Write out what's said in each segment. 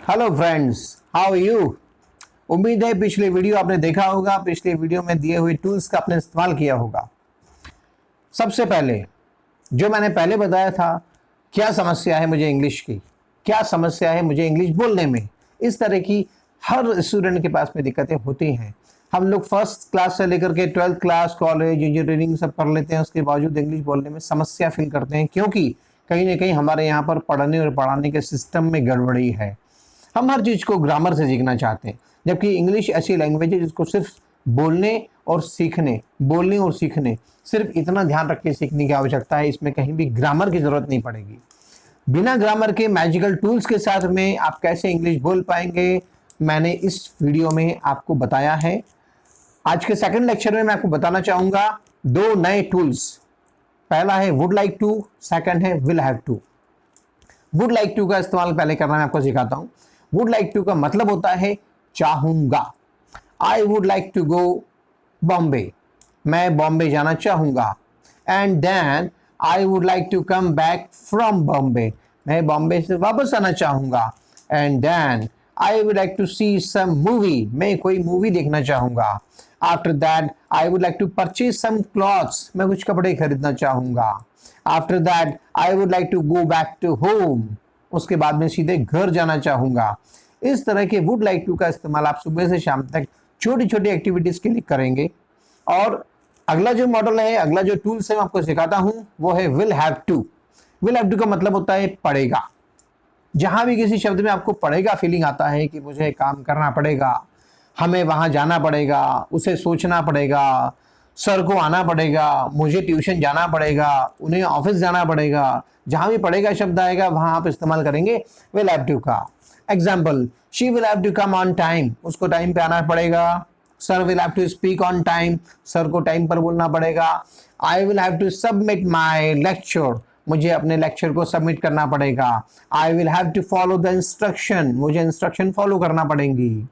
Hello friends, how are you. उम्मीद है पिछले वीडियो आपने देखा होगा। पिछले वीडियो में दिए हुए टूल्स का आपने इस्तेमाल किया होगा। सबसे पहले जो मैंने पहले बताया था, क्या समस्या है मुझे इंग्लिश की, क्या समस्या है मुझे इंग्लिश बोलने में, इस तरह की हर स्टूडेंट के पास में दिक्कतें होती हैं। हम लोग फर्स्ट क्लास से लेकर के 12th क्लास, कॉलेज, इंजीनियरिंग सब कर लेते हैं, उसके बावजूद इंग्लिश बोलने में समस्या फील करते हैं, क्योंकि कहीं ना कहीं हमारे यहाँ पर पढ़ने और पढ़ाने के सिस्टम में गड़बड़ी है। हम हर चीज़ को ग्रामर से सीखना चाहते हैं, जबकि इंग्लिश ऐसी लैंग्वेज है जिसको सिर्फ बोलने और सीखने सिर्फ इतना ध्यान रख के सीखने की आवश्यकता है। इसमें कहीं भी ग्रामर की ज़रूरत नहीं पड़ेगी। बिना ग्रामर के मैजिकल टूल्स के साथ में आप कैसे इंग्लिश बोल पाएंगे, मैंने इस वीडियो में आपको बताया है। आज के सेकंड लेक्चर में मैं आपको बताना चाहूँगा दो नए टूल्स। पहला है वुड लाइक टू, सेकंड है will have to. Would like to का इस्तेमाल पहले करना मैं आपको सिखाता हूँ। वुड लाइक टू का मतलब होता है चाहूंगा। I would like to go Bombay, मैं बॉम्बे जाना चाहूंगा। And then I would like to come back from Bombay, मैं बॉम्बे से वापस आना चाहूंगा। And then I would like to see some movie, मैं कोई मूवी देखना चाहूंगा। After that I would like to purchase some clothes, मैं कुछ कपड़े खरीदना चाहूंगा। After that I would like to go back to home, उसके बाद में सीधे घर जाना चाहूंगा। इस तरह के वुड लाइक टू का इस्तेमाल आप सुबह से शाम तक छोटी छोटी एक्टिविटीज के लिए करेंगे। और अगला जो मॉडल है, अगला जो टूल्स है मैं आपको सिखाता हूं, वो है will have to. Will have to का मतलब होता है पड़ेगा। जहां भी किसी शब्द में आपको पड़ेगा फीलिंग आता है कि मुझे काम करना पड़ेगा, हमें वहां जाना पड़ेगा, उसे सोचना पड़ेगा, सर को आना पड़ेगा, मुझे ट्यूशन जाना पड़ेगा, उन्हें ऑफिस जाना पड़ेगा, जहां भी पड़ेगा शब्द आएगा वहां आप इस्तेमाल करेंगे विल हैव टू का। Example, she will have to come on time, उसको टाइम पे आना पड़ेगा। Sir will have to speak on time, sir को टाइम पर बोलना पड़ेगा। I will have to submit my lecture, मुझे अपने लेक्चर को सबमिट करना पड़ेगा। I will have to follow the instruction, मुझे इंस्ट्रक्शन फॉलो करना पड़ेंगी।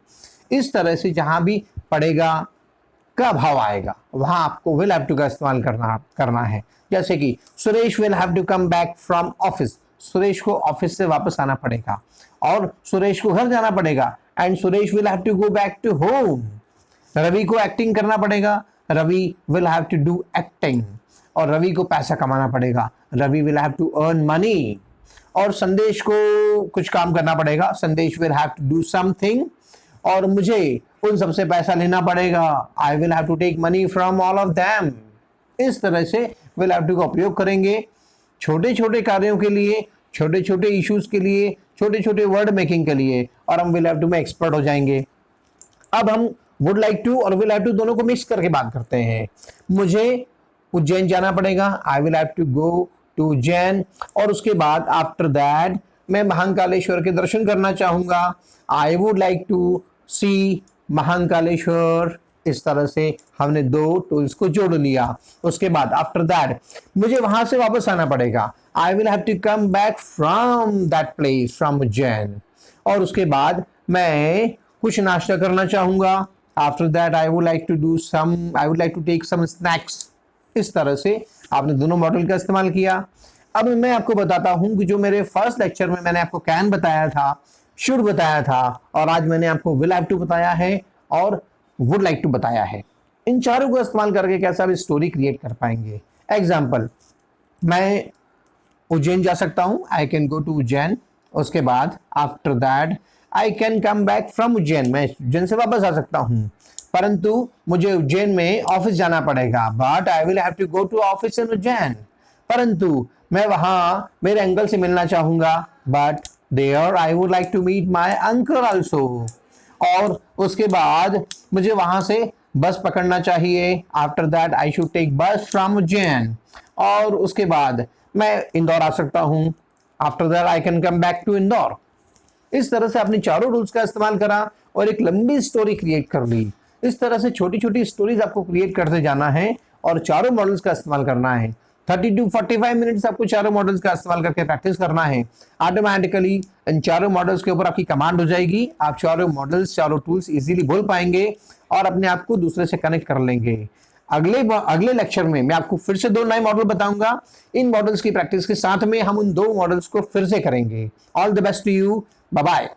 इस तरह से जहां भी पड़ेगा का भाव आएगा वहां आपको विल हैव टू का इस्तेमाल करना है। जैसे कि Suresh will have to come back from office, Suresh को ऑफिस से वापस आना पड़ेगा और सुरेश को घर जाना पड़ेगा। And Suresh will have to go back to home, Ravi को एक्टिंग करना पड़ेगा, Ravi will have to do acting. और रवि को पैसा कमाना पड़ेगा, Ravi will have to earn money. और संदेश को कुछ काम करना पड़ेगा, Sandesh will have to do something, और मुझे उन सबसे पैसा लेना पड़ेगा। I will have to take money from all of them. इस तरह से विल हैव टू का उपयोग करेंगे छोटे छोटे कार्यों के लिए, छोटे छोटे इश्यूज के लिए, छोटे छोटे वर्ड मेकिंग के लिए, और हम विल हैव टू में एक्सपर्ट हो जाएंगे। अब हम वुड लाइक टू और विल हैव टू दोनों को मिक्स करके बात करते हैं। मुझे उज्जैन जाना पड़ेगा, I will have to go to Ujjain. और उसके बाद आफ्टर दैट मैं महाकालेश्वर के दर्शन करना चाहूंगा, आई वुड लाइक टू सी महाकालेश्वर। इस तरह से हमने दो टूल्स को जोड़ लिया। उसके बाद आफ्टर दैट मुझे वहां से वापस आना पड़ेगा, I will have to come back from that place, from Ujjain. और उसके बाद मैं कुछ नाश्ता करना चाहूंगा, after that I would like to take some snacks. इस तरह से आपने दोनों मॉडल का इस्तेमाल किया। अब मैं आपको बताता हूं कि जो मेरे फर्स्ट लेक्चर में मैंने आपको कैन बताया था, शुड बताया था, और आज मैंने आपको विल हैव टू बताया है और वुड लाइक टू बताया है। इन चारों को इस्तेमाल करके कैसे आप स्टोरी क्रिएट कर पाएंगे। एग्जाम्पल, मैं उज्जैन जा सकता हूं, I can go to Ujjain. उसके बाद after that I can come back from Ujjain, मैं उज्जैन से वापस आ सकता हूं, परंतु मुझे उज्जैन में ऑफिस जाना पड़ेगा। But I will have to go to office in Ujjain, परंतु मैं वहां मेरे अंकल से मिलना चाहूंगा। But there I would like to meet my uncle also. और उसके बाद मुझे वहां से बस पकड़ना चाहिए, after that I should take bus from Ujjain. और उसके बाद मैं इंदौर आ सकता हूं, after that I can come back to Indore. इस तरह से आपने चारों रूल्स का इस्तेमाल करा और एक लंबी स्टोरी क्रिएट कर ली। इस तरह से छोटी छोटी स्टोरीज आपको क्रिएट करते जाना है और चारों मॉडल्स का इस्तेमाल करना है। 30 to 45 मिनट्स आपको चारों मॉडल्स का इस्तेमाल करके प्रैक्टिस करना है। ऑटोमेटिकली इन चारों मॉडल्स के ऊपर आपकी कमांड हो जाएगी, आप चारों मॉडल्स, चारों टूल्स इजीली बोल पाएंगे और अपने आप को दूसरे से कनेक्ट कर लेंगे। अगले लेक्चर में मैं आपको फिर से दो नए मॉडल बताऊंगा। इन मॉडल्स की प्रैक्टिस के साथ में हम उन दो मॉडल्स को फिर से करेंगे। All the best to you, bye bye.